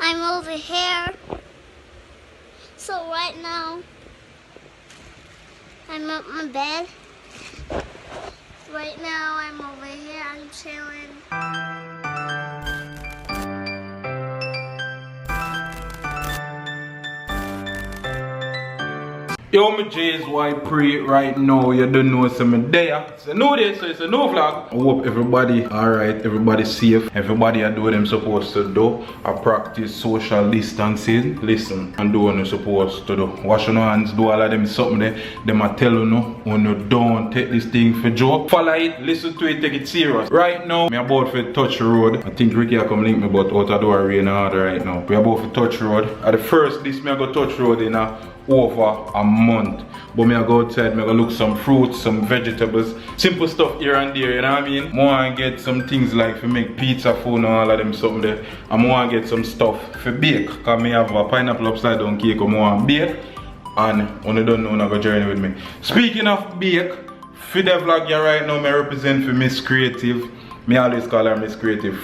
I'm over here. So right now, I'm at my bed. Right now, I'm over here. I'm chilling. Yo, my J's white pre right now. You don't know some there. It's a new day, so it's a new vlog. I hope everybody alright, everybody safe, everybody are doing what them supposed to do. I practice social distancing. Listen, and do what you're supposed to do. Wash your hands, do all of them something there. Them are telling you when you don't take this thing for joke. Follow it, listen to it, take it serious. Right now, me about to touch road. I think Ricky will come link me, but out of the door rain hard right now. We about to touch road. At the first, this me I go touch road in over a month, but me I go outside, me I go look some fruits, some vegetables, simple stuff here and there, you know what I mean? More and get some things like for make pizza food and all of them something there, and more and get some stuff for bake, cause me have a pineapple upside down cake or more and bake, and when you don't know, I go journey with me. Speaking of bake, for the vlog here right now, me represent for Miss Creative. Me always call her Miss Creative.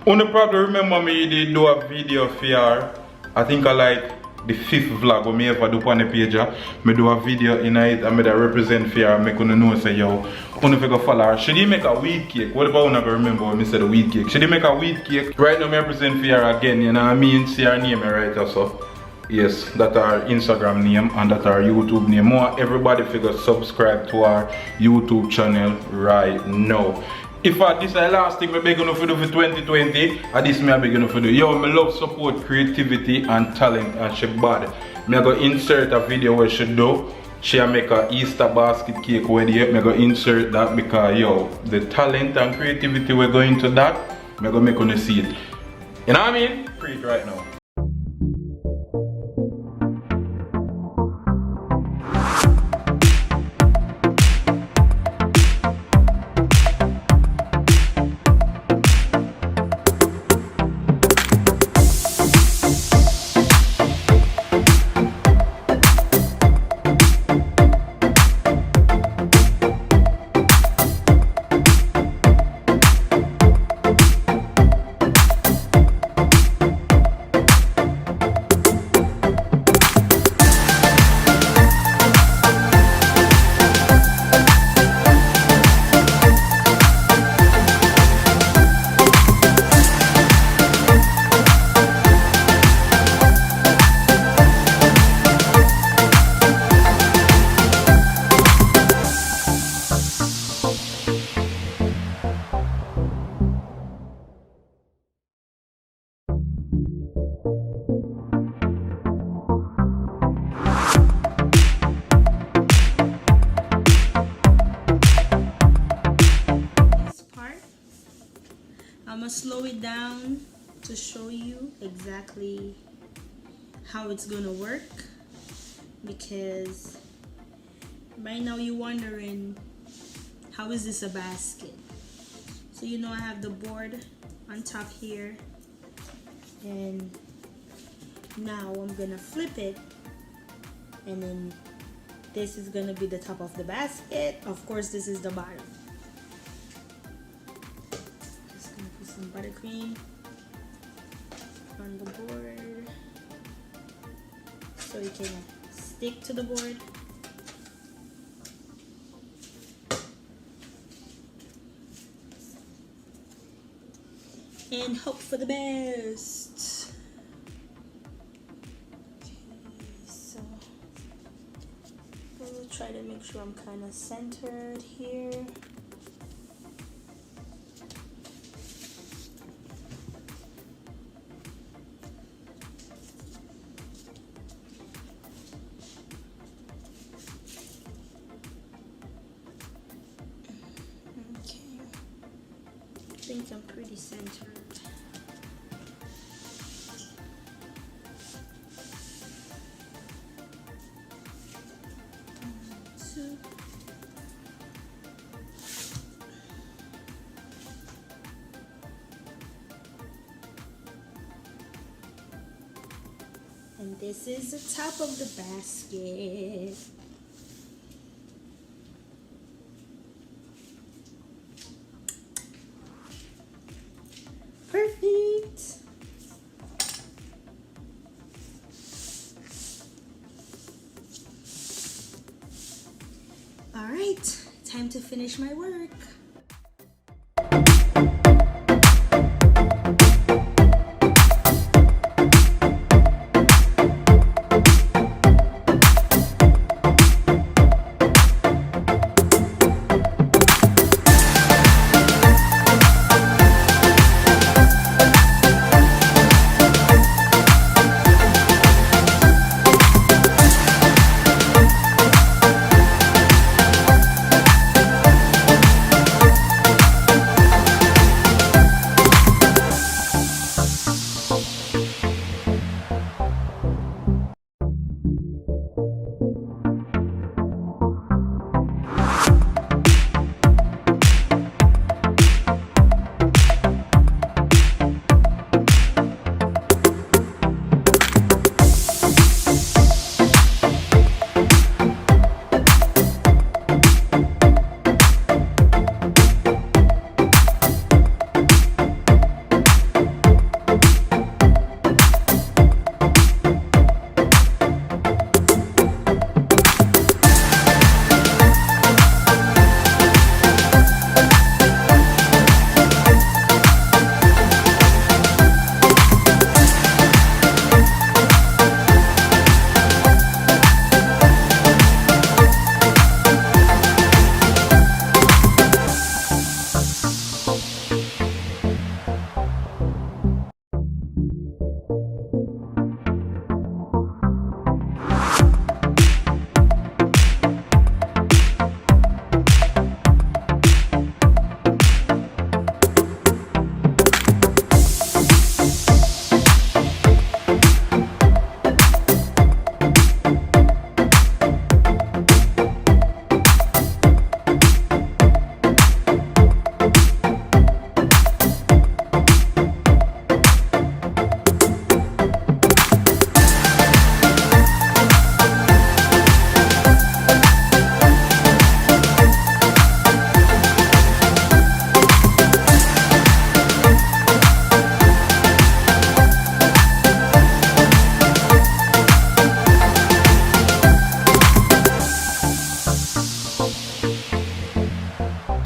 You probably remember me did do a video for her, I think I like the 5th vlog when me ever do on the page. Me do a video in it and me da represent for her and make you know say yo, you go follow her. She did make a wheat cake. What about you remember when me said the wheat cake? She did make a wheat cake. Right now me represent for her again, you know what I mean? See her name right also. Yes, that's our Instagram name and that's our YouTube name. More everybody figure subscribe to our YouTube channel right now. If this is the last thing I'm going to do for 2020, this me I'm going to do. Yo, me love support creativity and talent and she bad. Me go insert a video where she do. She make a Easter basket cake with it. Me go insert that because yo, the talent and creativity we're going to that, me go make you see it. You know what I mean? Create right now. I'm gonna slow it down to show you exactly how it's gonna work, because right now you're wondering how is this a basket. So you know I have the board on top here, and now I'm gonna flip it, and then this is gonna be the top of the basket. Of course this is the bottom. Some buttercream on the board so you can stick to the board. And hope for the best. Okay, so we'll try to make sure I'm kind of centered here. I think I'm pretty centered. Two. And this is the top of the basket. Perfect. time to finish my work.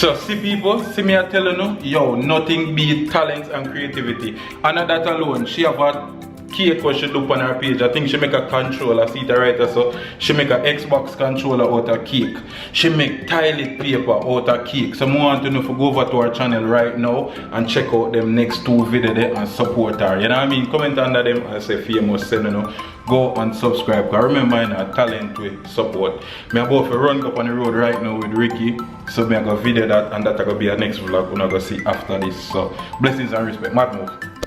So see people, see me I tell you, yo, nothing beat talent and creativity. And not that alone, she have a cake what she do on her page. I think she make a controller, see it right, so she make a Xbox controller out of cake. She make toilet paper out of cake. So I want to know if you go over to her channel right now and check out them next 2 videos there and support her. You know what I mean? Comment under them and say famous, you know. Go and subscribe. Because remember, I know talent with support. Me about to run up on the road right now with Ricky. So me I go video that and that I go be a next vlog when I go see after this. So blessings and respect. Mad move.